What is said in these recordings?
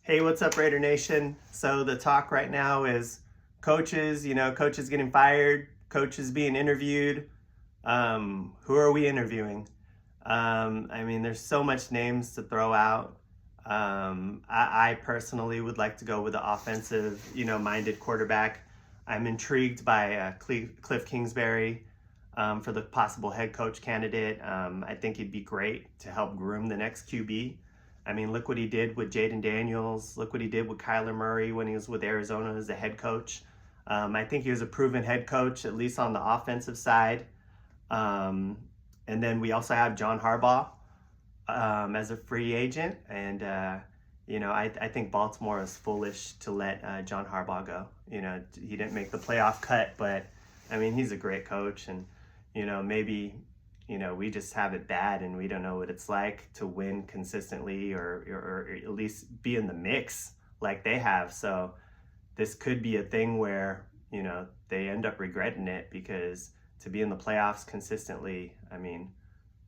Hey, what's up, Raider Nation? So the talk right now is coaches, coaches getting fired, coaches being interviewed. Who are we interviewing? There's so much names to throw out. I personally would like to go with the offensive, minded quarterback. I'm intrigued by Cliff Kingsbury for the possible head coach candidate. I think he'd be great to help groom the next QB. Look what he did with Jaden Daniels. Look what he did with Kyler Murray when he was with Arizona as a head coach. I think he was a proven head coach, at least on the offensive side. Um, and then we also have John Harbaugh as a free agent. I think Baltimore is foolish to let John Harbaugh go. He didn't make the playoff cut, but he's a great coach. And, maybe we just have it bad and we don't know what it's like to win consistently or at least be in the mix like they have. So this could be a thing where, they end up regretting it, because to be in the playoffs consistently,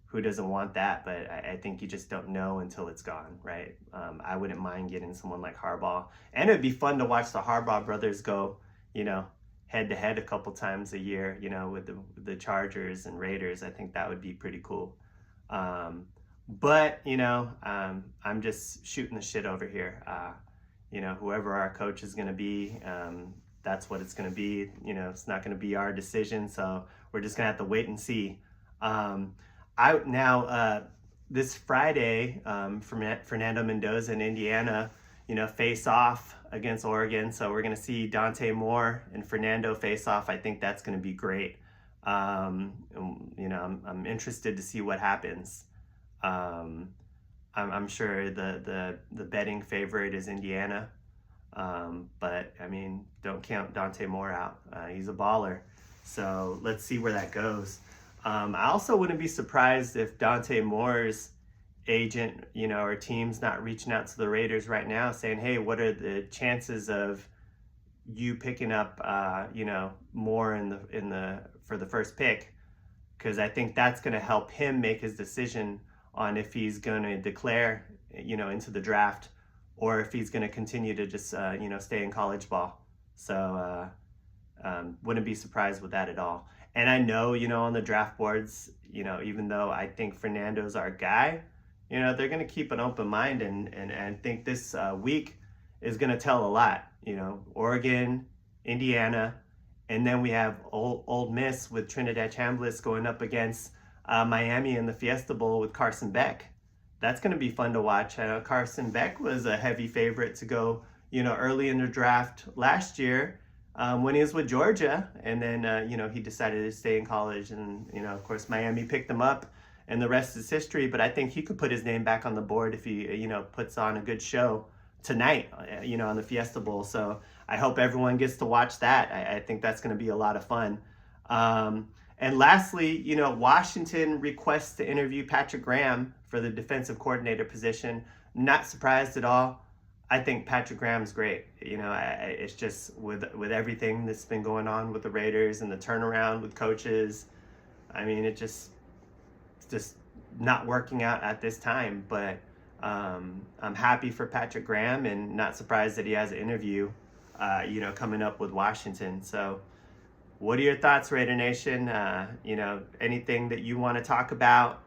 who doesn't want that? But I think you just don't know until it's gone, right? I wouldn't mind getting someone like Harbaugh. And it'd be fun to watch the Harbaugh brothers go, head to head a couple times a year, with the Chargers and Raiders. I think that would be pretty cool. But I'm just shooting the shit over here. Whoever our coach is going to be, that's what it's going to be. It's not going to be our decision. So we're just going to have to wait and see. This Friday, Fernando Mendoza in Indiana, face off against Oregon. So we're going to see Dante Moore and Fernando face off. I think that's going to be great. I'm interested to see what happens. I'm sure the betting favorite is Indiana. But don't count Dante Moore out. He's a baller. So let's see where that goes. I also wouldn't be surprised if Dante Moore's agent, or team's not reaching out to the Raiders right now saying, hey, what are the chances of you picking up, Moore for the first pick? Because I think that's going to help him make his decision on if he's going to declare, into the draft, or if he's going to continue to just, stay in college ball. So wouldn't be surprised with that at all. And I know, on the draft boards, even though I think Fernando's our guy, they're going to keep an open mind and think this week is going to tell a lot. Oregon, Indiana, and then we have Ole Miss with Trinidad Chambliss going up against Miami in the Fiesta Bowl with Carson Beck. That's going to be fun to watch. I know Carson Beck was a heavy favorite to go, early in the draft last year. When he was with Georgia, and then he decided to stay in college, and of course Miami picked him up, and the rest is history. But I think he could put his name back on the board if he puts on a good show tonight, on the Fiesta Bowl. So I hope everyone gets to watch that. I think that's going to be a lot of fun. And lastly, Washington requests to interview Patrick Graham for the defensive coordinator position. Not surprised at all. I think Patrick Graham's great. It's just with everything that's been going on with the Raiders and the turnaround with coaches. It's just not working out at this time. But I'm happy for Patrick Graham, and not surprised that he has an interview, coming up with Washington. So what are your thoughts, Raider Nation? Anything that you want to talk about?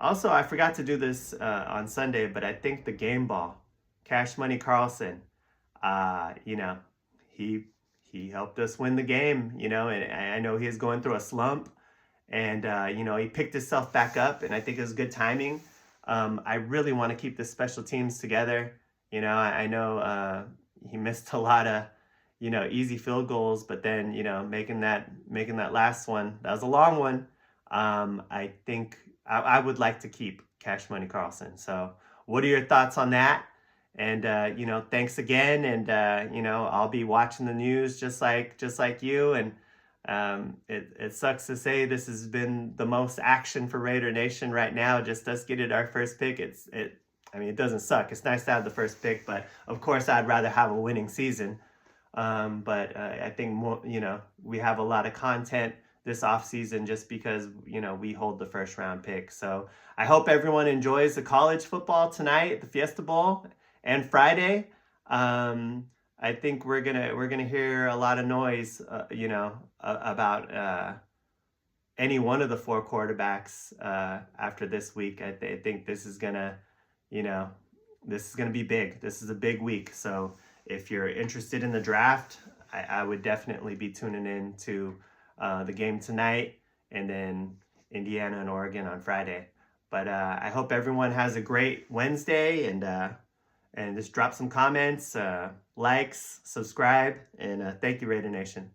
Also, I forgot to do this on Sunday, but I think the game ball, Cash Money Carlson, he helped us win the game, and I know he was going through a slump, and he picked himself back up, and I think it was good timing. I really want to keep the special teams together. I know he missed a lot of easy field goals, but then making that last one, that was a long one. I think I would like to keep Cash Money Carlson. So what are your thoughts on that? And thanks again. And I'll be watching the news just like you. And it sucks to say this has been the most action for Raider Nation right now. Just us getting our first pick. It doesn't suck. It's nice to have the first pick, but of course I'd rather have a winning season. But I think more, we have a lot of content this offseason just because, we hold the first round pick. So I hope everyone enjoys the college football tonight, the Fiesta Bowl. And Friday, I think we're gonna hear a lot of noise, about any one of the four quarterbacks after this week. I think this is gonna, you know, this is gonna be big. This is a big week. So if you're interested in the draft, I would definitely be tuning in to the game tonight, and then Indiana and Oregon on Friday. But I hope everyone has a great Wednesday, and just drop some comments, likes, subscribe, and thank you, Raider Nation.